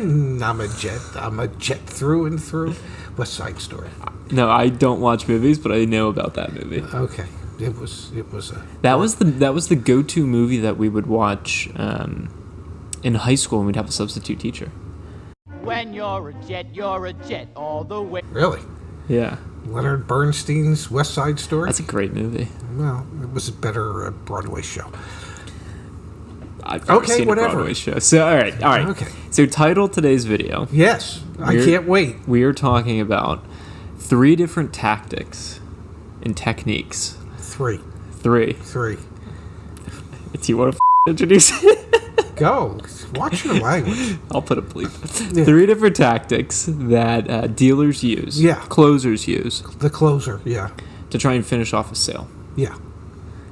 I'm a jet. I'm a jet through and through. West Side Story. No, I don't watch movies, but I know about that movie. Okay, it was a. That was the go-to movie that we would watch in high school when we'd have a substitute teacher. When you're a jet all the way. Really? Yeah. Leonard Bernstein's West Side Story? That's a great movie. Well, it was a better Broadway show. I've never seen whatever. a Broadway show. So, all right. Okay. So, title today's video. Yes, I can't wait. We are talking about 3 different tactics and techniques. 3. 3. Do you want to introduce it? Go. Watch your language. I'll put a bleep. Yeah. 3 different tactics that dealers use. Yeah. Closers use. The closer, yeah. To try and finish off a sale. Yeah.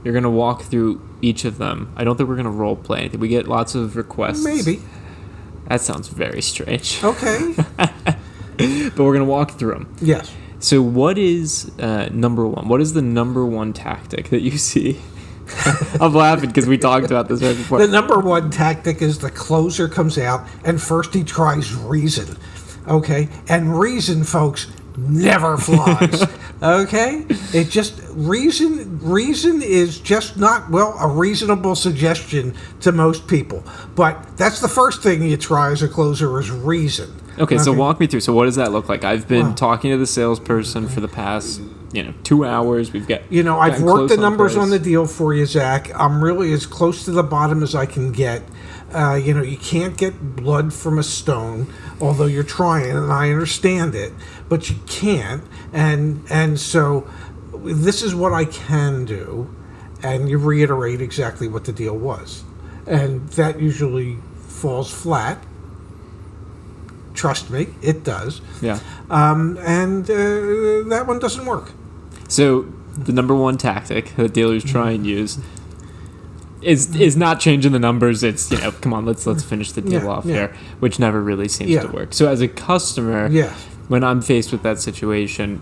You're going to walk through each of them. I don't think we're going to role play anything. We get lots of requests. Maybe. That sounds very strange. Okay. But we're going to walk through them. Yes. So what is number 1? What is the number 1 tactic that you see? I'm laughing because we talked about this right before. The number 1 tactic is the closer comes out and first he tries reason. Okay? And reason, folks, never flies. Okay? It just reason is just not, well, a reasonable suggestion to most people. But that's the first thing you try as a closer is reason. Okay, so walk me through. So what does that look like? I've been talking to the salesperson for the past, 2 hours. We've got I've worked the numbers price. on the deal for you, Zach. I'm really as close to the bottom as I can get. You can't get blood from a stone, although you're trying, and I understand it, but you can't. And so this is what I can do, and you reiterate exactly what the deal was. And that usually falls flat. Trust me, it does. Yeah. And that one doesn't work. So the number 1 tactic that dealers try and use is not changing the numbers. It's come on, let's finish the deal off here, which never really seems to work. So as a customer, when I'm faced with that situation,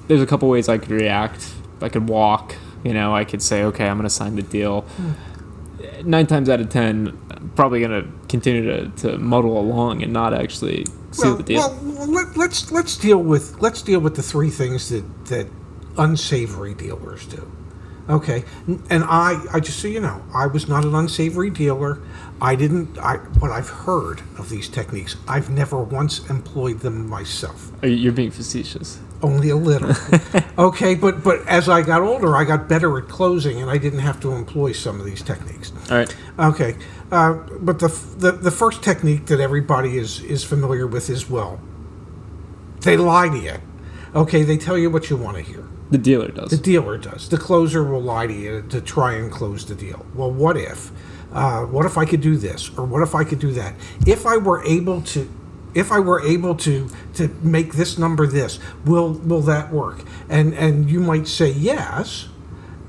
there's a couple ways I could react. I could walk. I could say, okay, I'm going to sign the deal. 9 times out of 10, I'm probably going to continue to muddle along and not actually seal the deal. Well, let's deal with the 3 things that unsavory dealers do. Okay, and I just so you know, I was not an unsavory dealer. But I've heard of these techniques. I've never once employed them myself. You're being facetious. Only a little. Okay, but as I got older, I got better at closing, and I didn't have to employ some of these techniques. All right. Okay, but the first technique that everybody is familiar with is, well, they lie to you. Okay, they tell you what you want to hear. The dealer does. The dealer does. The closer will lie to you to try and close the deal. Well, what if? What if I could do this? Or what if I could do that? If I were able to make this number this, will that work? And you might say yes,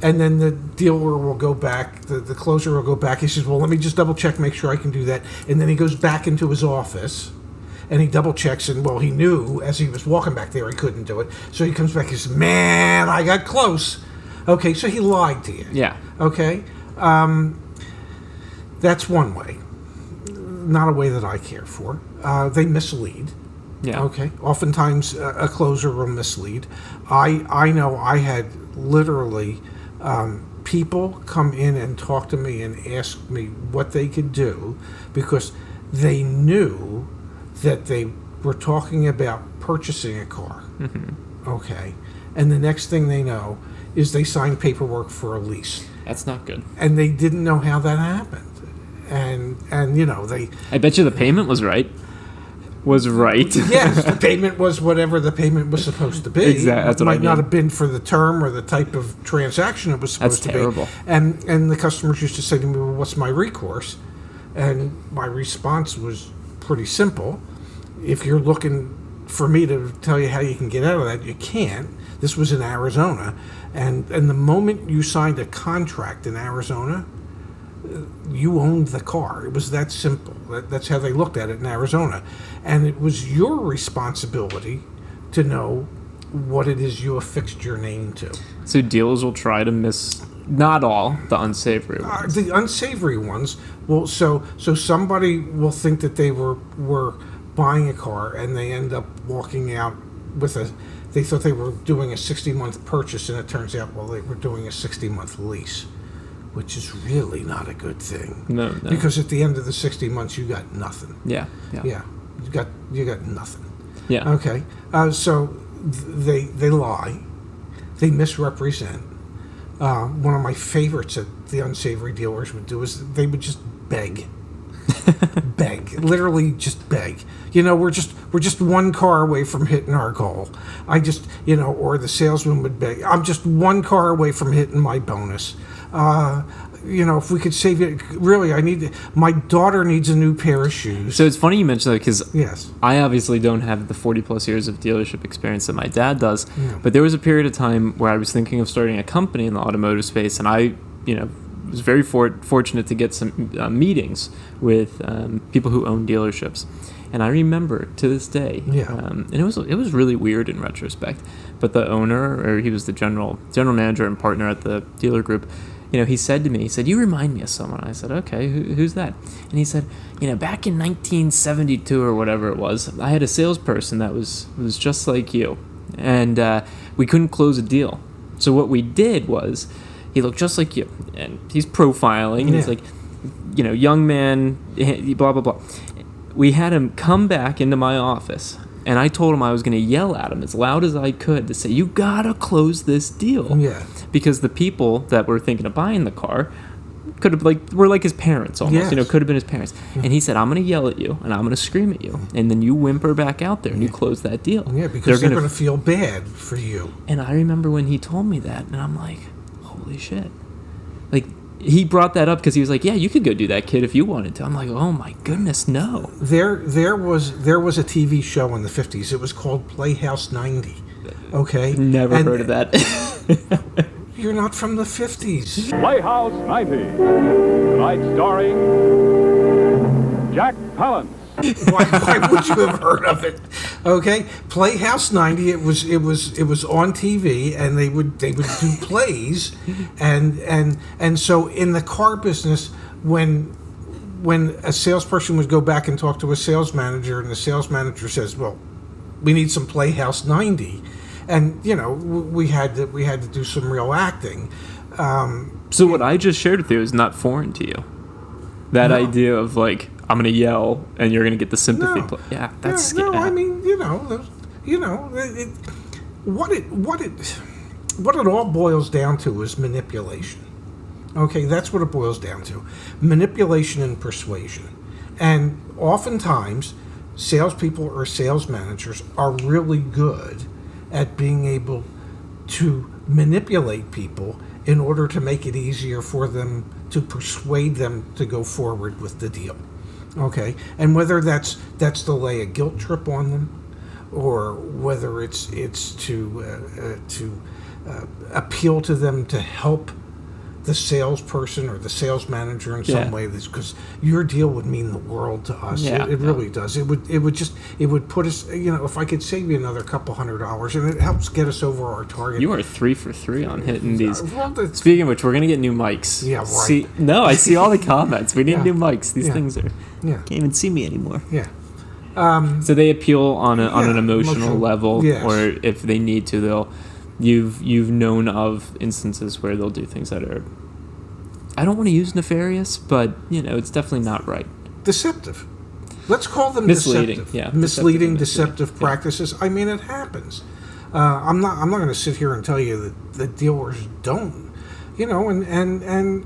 and then the dealer will go back, the closer will go back. He says, well, let me just double check, make sure I can do that. And then he goes back into his office, and he double checks, and well, he knew as he was walking back there he couldn't do it. So he comes back and says, man, I got close. Okay, so he lied to you. Yeah. Okay? That's one way. Not a way that I care for. They mislead. Yeah. Okay. Oftentimes a closer will mislead. I know I had literally people come in and talk to me and ask me what they could do because they knew that they were talking about purchasing a car. Mm-hmm. Okay. And the next thing they know is they signed paperwork for a lease. That's not good. And they didn't know how that happened. And they... I bet you the payment was right. Yes, the payment was whatever the payment was supposed to be. Exactly. That's It what I might not mean. have been for the term or the type of transaction it was supposed That's to terrible. be. And the customers used to say to me, well, what's my recourse? And my response was pretty simple. If you're looking for me to tell you how you can get out of that, you can't. This was in Arizona. And the moment you signed a contract in Arizona, you owned the car. It was that simple. That's how they looked at it in Arizona. And it was your responsibility to know what it is you affixed your name to. So dealers will try to miss, not all, the unsavory ones. The unsavory ones, well, so somebody will think that they were buying a car and they end up walking out with they thought they were doing a 60-month purchase, and it turns out, well, they were doing a 60-month lease, which is really not a good thing. No. Because at the end of the 60 months, you got nothing. Yeah. Yeah. You got nothing. Yeah. Okay. So they lie. They misrepresent. One of my favorites that the unsavory dealers would do is they would just beg. Literally just beg. We're just one car away from hitting our goal. Or the salesman would beg, I'm just one car away from hitting my bonus. If we could save it, really, my daughter needs a new pair of shoes. So it's funny you mentioned that, because Yes. I obviously don't have the 40 plus years of dealership experience that my dad does, Yeah. but there was a period of time where I was thinking of starting a company in the automotive space, and I, was very fortunate to get some meetings with people who own dealerships. And I remember to this day, and it was really weird in retrospect, but the owner, or he was the general manager and partner at the dealer group, he said to me, you remind me of someone. I said, okay, who's that? And he said, back in 1972 or whatever it was, I had a salesperson that was just like you, and we couldn't close a deal. So what we did was, he looked just like you, and he's profiling, and he's like, young man, blah, blah, blah. We had him come back into my office, and I told him I was going to yell at him as loud as I could to say, you gotta close this deal. Yeah. Because the people that were thinking of buying the car could have, were like his parents almost, Yes. could have been his parents. And he said, I'm going to yell at you, and I'm going to scream at you, and then you whimper back out there, and you close that deal. Yeah, because they're going to feel bad for you. And I remember when he told me that, and I'm like, holy shit. He brought that up because he was like, yeah, you could go do that, kid, if you wanted to. I'm like, oh my goodness, no. There was a TV show in the 50s. It was called Playhouse 90. Okay? Never heard of that. You're not from the 50s. Playhouse 90. Tonight starring Jack Palance. Why would you have heard of it? Okay, Playhouse 90. It was on TV, and they would do plays, and so in the car business, when a salesperson would go back and talk to a sales manager, and the sales manager says, "Well, we need some Playhouse 90," and we had to do some real acting. So what I just shared with you is not foreign to you. That idea of I'm gonna yell and you're gonna get the sympathy. No. Yeah, that's no. scary. I mean, what it all boils down to is manipulation. Okay, that's what it boils down to: manipulation and persuasion. And oftentimes, salespeople or sales managers are really good at being able to manipulate people in order to make it easier for them to persuade them to go forward with the deal. Okay, and whether that's to lay a guilt trip on them, or whether it's to appeal to them to help the salesperson or the sales manager in some way, because your deal would mean the world to us. Yeah. It really does. It would put us, if I could save you another couple $100, and it helps get us over our target. You are 3 for 3 on hitting these. Well, Speaking of which, we're gonna get new mics. Yeah, right. I see all the comments. We need Yeah. new mics. These Yeah. things are Yeah, can't even see me anymore. yeah. So they appeal on an emotional emotional, level, yes. or if they need to, they'll. You've known of instances where they'll do things that are. I don't want to use nefarious, but it's definitely not right. Deceptive. Let's call them Misleading, deceptive. yeah. Misleading, Deceptive, deceptive practices. I mean, it happens. I'm not going to sit here and tell you that the dealers don't. And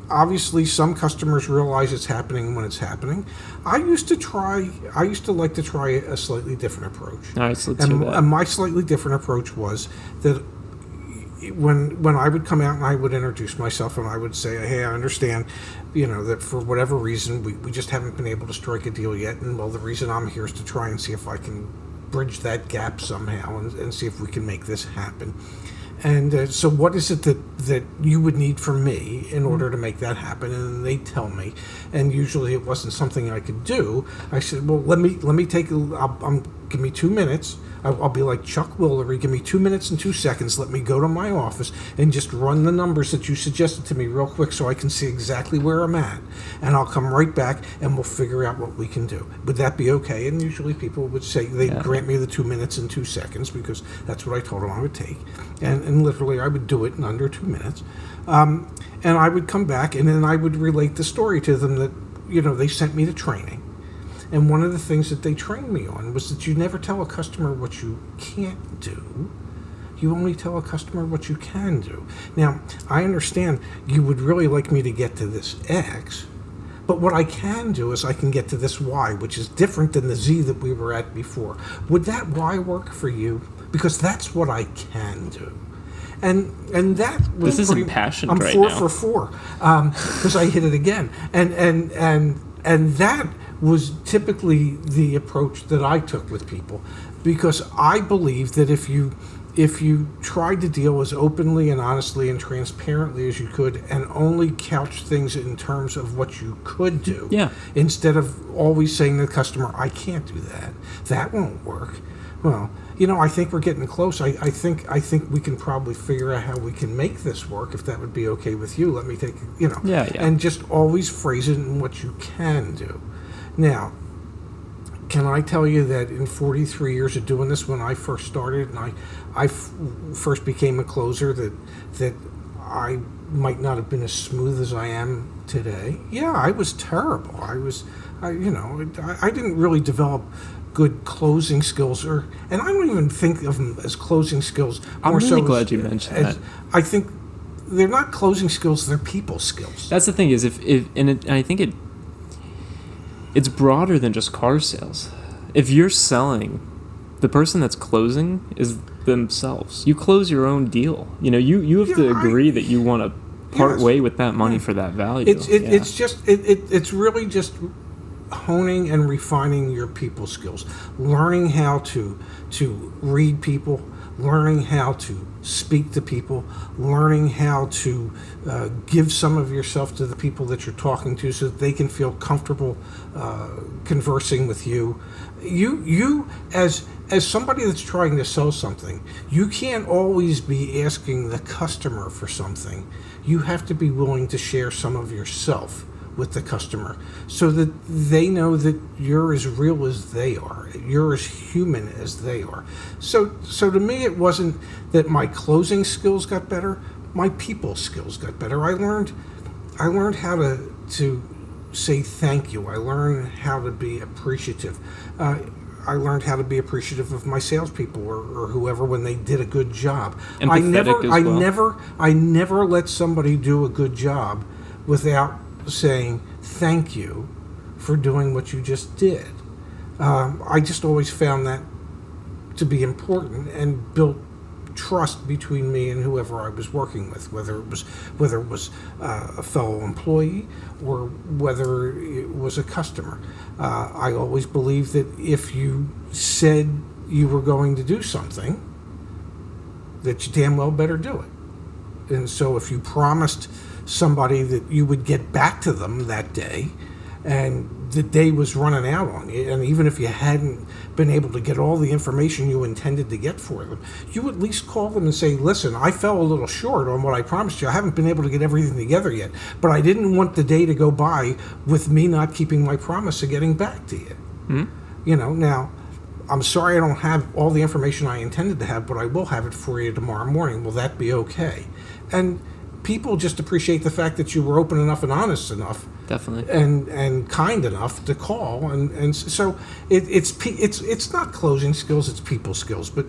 obviously some customers realize it's happening when it's happening. I used to like to try a slightly different approach. All right, so let's hear that. And my slightly different approach was that when I would come out and I would introduce myself and I would say, hey, I understand, that for whatever reason we just haven't been able to strike a deal yet, and well, the reason I'm here is to try and see if I can bridge that gap somehow and see if we can make this happen. And so what is it that you would need from me in order to make that happen? And they tell me, and usually it wasn't something I could do. I said, well, let me take I'm give me 2 minutes. I'll be like Chuck Woolery, give me 2 minutes and 2 seconds. Let me go to my office and just run the numbers that you suggested to me real quick so I can see exactly where I'm at. And I'll come right back and we'll figure out what we can do. Would that be okay? And usually people would say they'd grant me the 2 minutes and 2 seconds because that's what I told them I would take. And literally I would do it in under 2 minutes. And I would come back and then I would relate the story to them that, they sent me to training. And one of the things that they trained me on was that you never tell a customer what you can't do. You only tell a customer what you can do. Now, I understand you would really like me to get to this X, but what I can do is I can get to this Y, which is different than the Z that we were at before. Would that Y work for you? Because that's what I can do. And that was this is impassioned I'm right 4 now. for 4 because I hit it again. And that was typically the approach that I took with people, because I believe that if you tried to deal as openly and honestly and transparently as you could and only couch things in terms of what you could do, instead of always saying to the customer, I can't do that, that won't work. Well, I think we're getting close. I think we can probably figure out how we can make this work, if that would be okay with you. Let me take, and just always phrase it in what you can do. Now, can I tell you that in 43 years of doing this, when I first started and I first became a closer, that I might not have been as smooth as I am today? Yeah, I was terrible. I didn't really develop good closing skills, and I don't even think of them as closing skills. I'm really glad you mentioned that. I think they're not closing skills; they're people skills. That's the thing is, I think it's broader than just car sales. If you're selling, the person that's closing is themselves. You close your own deal. You have to agree that you want to part way with that money for that value. It's really just honing and refining your people skills, learning how to read people, learning how to speak to people, learning how to give some of yourself to the people that you're talking to so that they can feel comfortable conversing with you. You as somebody that's trying to sell something, you can't always be asking the customer for something. You have to be willing to share some of yourself with the customer so that they know that you're as real as they are, you're as human as they are. So to me, it wasn't that my closing skills got better, my people skills got better. I learned how to say thank you. I learned how to be appreciative. I learned how to be appreciative of my salespeople or whoever when they did a good job. I never let somebody do a good job without saying thank you for doing what you just did. I just always found that to be important and built trust between me and whoever I was working with, whether it was a fellow employee or whether it was a customer. I always believed that if you said you were going to do something, that you damn well better do it. And so if you promised somebody that you would get back to them that day and the day was running out on you, and even if you hadn't been able to get all the information you intended to get for them, you at least call them and say, listen, I fell a little short on what I promised you. I haven't been able to get everything together yet, but I didn't want the day to go by with me not keeping my promise of getting back to you. Mm-hmm. Now, I'm sorry I don't have all the information I intended to have, but I will have it for you tomorrow morning. Will that be okay? And people just appreciate the fact that you were open enough and honest enough, definitely, and kind enough to call, and so it's not closing skills, it's people skills. But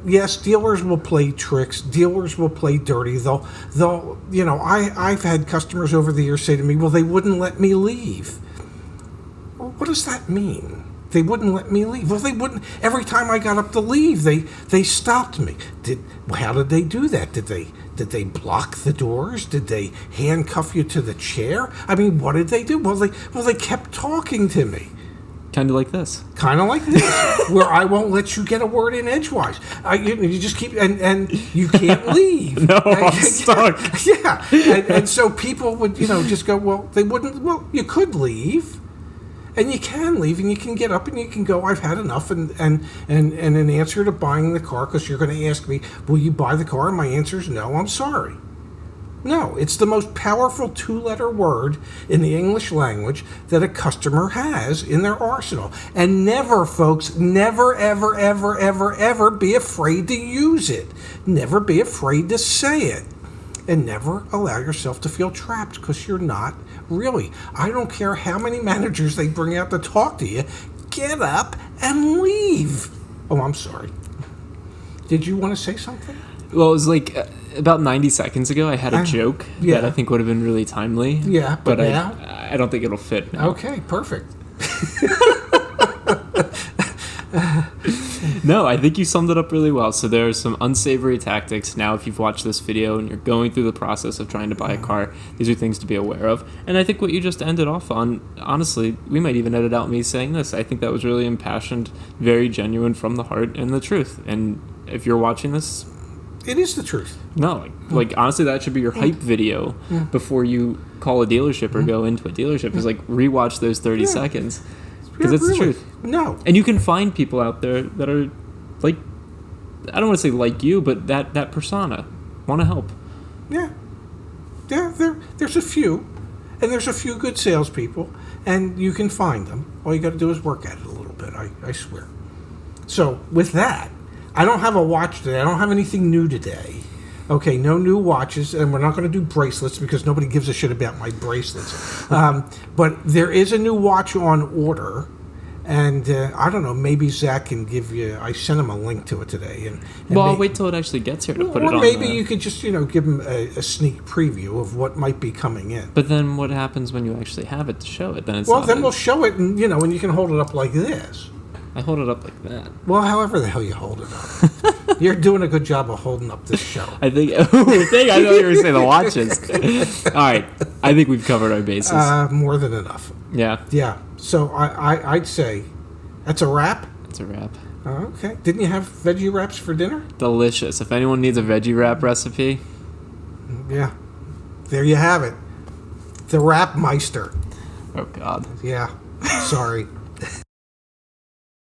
yes, dealers will play tricks, dealers will play dirty. They'll I've had customers over the years say to me, well, they wouldn't let me leave. Well, what does that mean? They wouldn't let me leave. Well, they wouldn't. Every time I got up to leave, they stopped me. How did they do that? Did they block the doors? Did they handcuff you to the chair? I mean, what did they do? Well, they kept talking to me. Kind of like this, where I won't let you get a word in edgewise. You just keep, and you can't leave. No, I'm stuck. Yeah, and so people would, just go, well, they wouldn't. Well, you could leave. And you can leave, and you can get up, and you can go, I've had enough, and an answer to buying the car, because you're going to ask me, will you buy the car? And my answer is no, I'm sorry. No, it's the most powerful 2-letter word in the English language that a customer has in their arsenal. And never, folks, never, ever, ever, ever, ever be afraid to use it. Never be afraid to say it. And never allow yourself to feel trapped, because you're not really. I don't care how many managers they bring out to talk to you. Get up and leave. Oh, I'm sorry. Did you want to say something? Well, it was like about 90 seconds ago, I had a joke yeah. that I think would have been really timely. Yeah, but now? I don't think it'll fit now. Okay, perfect. No, I think you summed it up really well. So there are some unsavory tactics. Now, if you've watched this video and you're going through the process of trying to buy a car, these are things to be aware of. And I think what you just ended off on, honestly, we might even edit out me saying this. I think that was really impassioned, very genuine from the heart and the truth. And if you're watching this... It is the truth. No, like honestly, that should be your hype video before you call a dealership or go into a dealership. Is like rewatch those 30 seconds. Because it's the truth. No. And you can find people out there that are like, I don't want to say like you, but that persona. Want to help. Yeah. There's a few. And there's a few good salespeople. And you can find them. All you got to do is work at it a little bit, I swear. So, with that, I don't have a watch today. I don't have anything new today. Okay, no new watches, and we're not going to do bracelets because nobody gives a shit about my bracelets. But there is a new watch on order, and I don't know, maybe Zach can give you... I sent him a link to it today. And well, I'll wait till it actually gets here to put it on. Or maybe you could just, give him a sneak preview of what might be coming in. But then what happens when you actually have it to show it? Then it's we'll show it, and, and you can hold it up like this. I hold it up like that. Well, however the hell you hold it up. You're doing a good job of holding up this show. I think I thought you were going to say the watches. All right. I think we've covered our bases. More than enough. Yeah. Yeah. So I'd say that's a wrap. It's a wrap. Okay. Didn't you have veggie wraps for dinner? Delicious. If anyone needs a veggie wrap recipe. Yeah. There you have it. The Wrap Meister. Oh, God. Yeah. Sorry.